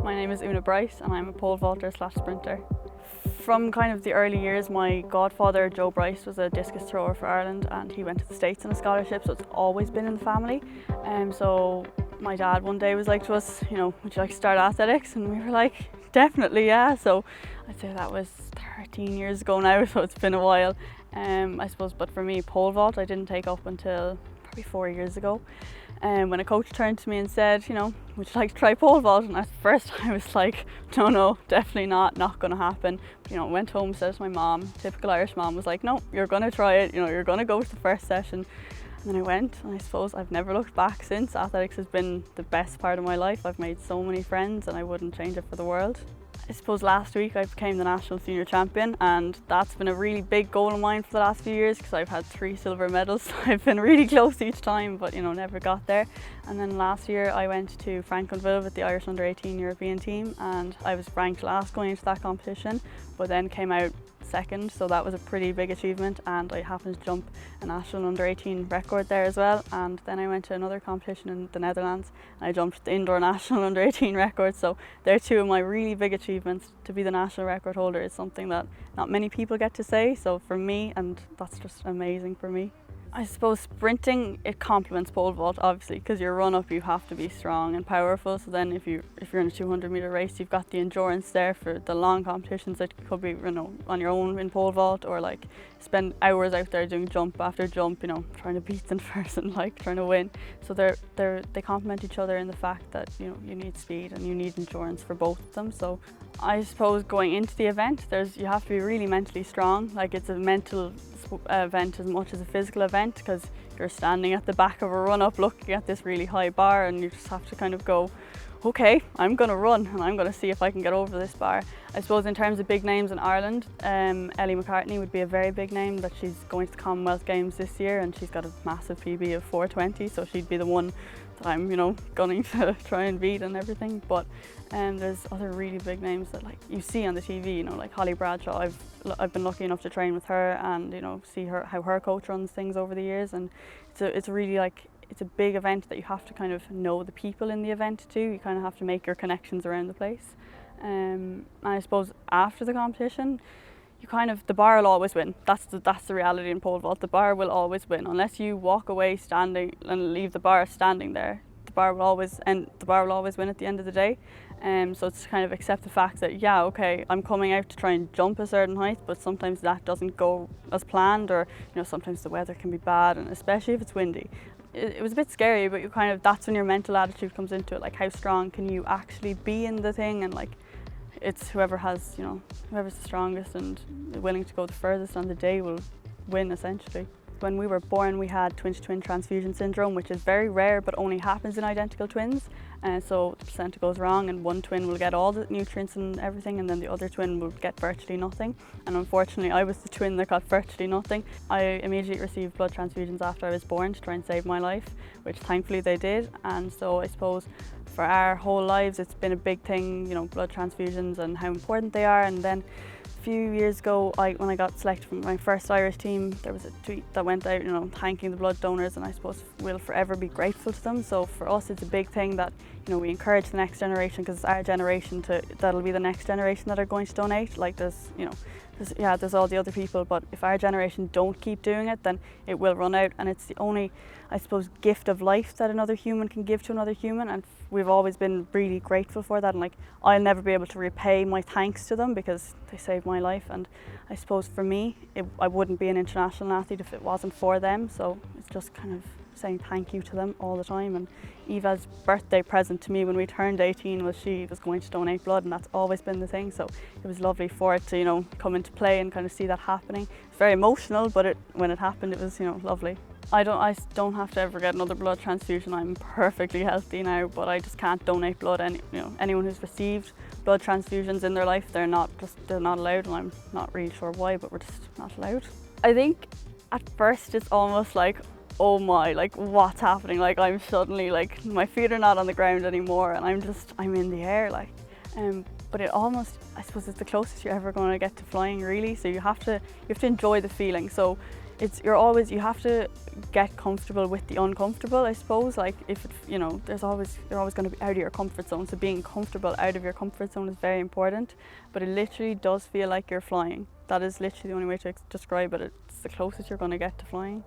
My name is Una Brice and I'm a pole vaulter / sprinter. From kind of the early years, my godfather, Joe Brice, was a discus thrower for Ireland and he went to the States on a scholarship, so it's always been in the family. So my dad one day was like to us, would you like to start athletics? And we were like, definitely, yeah. So I'd say that was 13 years ago now, so it's been a while, I suppose. But for me, pole vault I didn't take up until probably 4 years ago. When a coach turned to me and said, would you like to try pole vault? And at first I was like, no, definitely not going to happen. But, went home, said to my mom, typical Irish mom, was like, no, you're going to try it, you're going to go to the first session. And then I went, and I suppose I've never looked back since. Athletics has been the best part of my life. I've made so many friends and I wouldn't change it for the world. I suppose last week I became the national senior champion, and that's been a really big goal of mine for the last few years because I've had 3 silver medals. So I've been really close each time, but never got there. And then last year I went to Franklinville with the Irish under-18 European team, and I was ranked last going into that competition, but then came out second, so that was a pretty big achievement, and I happened to jump a national under-18 record there as well. And then I went to another competition in the Netherlands and I jumped the indoor national under-18 record, so they're 2 of my really big achievements. To be the national record holder is something that not many people get to say, so for me, and that's just amazing for me. I suppose sprinting, it complements pole vault obviously, because your run up you have to be strong and powerful, so then if you're in a 200-metre race you've got the endurance there for the long competitions that could be on your own in pole vault, or like spend hours out there doing jump after jump, trying to beat the person, like trying to win. So they complement each other in the fact that you need speed and you need endurance for both of them. So I suppose going into the event, you have to be really mentally strong. Like, it's a mental event as much as a physical event, because you're standing at the back of a run up looking at this really high bar, and you just have to kind of go, okay, I'm going to run and I'm going to see if I can get over this bar. I suppose in terms of big names in Ireland, Ellie McCartney would be a very big name, that she's going to the Commonwealth Games this year and she's got a massive PB of 4:20, so she'd be the one that I'm gunning to try and beat and everything. But there's other really big names that you see on the TV, like Holly Bradshaw. I've been lucky enough to train with her and see how her coach runs things over the years, and it's really it's a big event that you have to kind of know the people in the event too. You kind of have to make your connections around the place. And I suppose after the competition, the bar will always win. That's the reality in pole vault. The bar will always win unless you walk away standing and leave the bar standing there. The bar will always win at the end of the day. So it's kind of accept the fact that, yeah, okay, I'm coming out to try and jump a certain height, but sometimes that doesn't go as planned, or sometimes the weather can be bad, and especially if it's windy. It was a bit scary, but that's when your mental attitude comes into it. Like, how strong can you actually be in the thing? And it's whoever's the strongest and willing to go the furthest on the day will win, essentially. When we were born, we had twin-to-twin transfusion syndrome, which is very rare but only happens in identical twins. So the placenta goes wrong and one twin will get all the nutrients and everything, and then the other twin will get virtually nothing. And unfortunately, I was the twin that got virtually nothing. I immediately received blood transfusions after I was born to try and save my life, which thankfully they did. And so I suppose for our whole lives it's been a big thing, blood transfusions and how important they are. And then a few years ago, when I got selected for my first Irish team, there was a tweet that went out, thanking the blood donors, and I suppose we'll forever be grateful to them. So for us, it's a big thing that we encourage the next generation, because it's our generation that'll be the next generation that are going to donate. There's all the other people, but if our generation don't keep doing it, then it will run out, and it's the only, I suppose, gift of life that another human can give to another human, and we've always been really grateful for that. And I'll never be able to repay my thanks to them because they saved my life. And I suppose for me, I wouldn't be an international athlete if it wasn't for them. So it's just kind of saying thank you to them all the time. And Eva's birthday present to me when we turned 18 was she was going to donate blood, and that's always been the thing. So it was lovely for it to come into play and kind of see that happening. It's very emotional, but when it happened, it was lovely. I don't have to ever get another blood transfusion. I'm perfectly healthy now, but I just can't donate blood. Anyone who's received blood transfusions in their life, they're not allowed, and I'm not really sure why, but we're just not allowed. I think at first it's almost like, oh my, what's happening? I'm suddenly my feet are not on the ground anymore, and I'm in the air, but it almost, I suppose, it's the closest you're ever going to get to flying, really. So you have to enjoy the feeling. So you have to get comfortable with the uncomfortable, I suppose. Like if it, you know, you're always going to be out of your comfort zone, so being comfortable out of your comfort zone is very important. But it literally does feel like you're flying. That is literally the only way to describe it. It's the closest you're going to get to flying.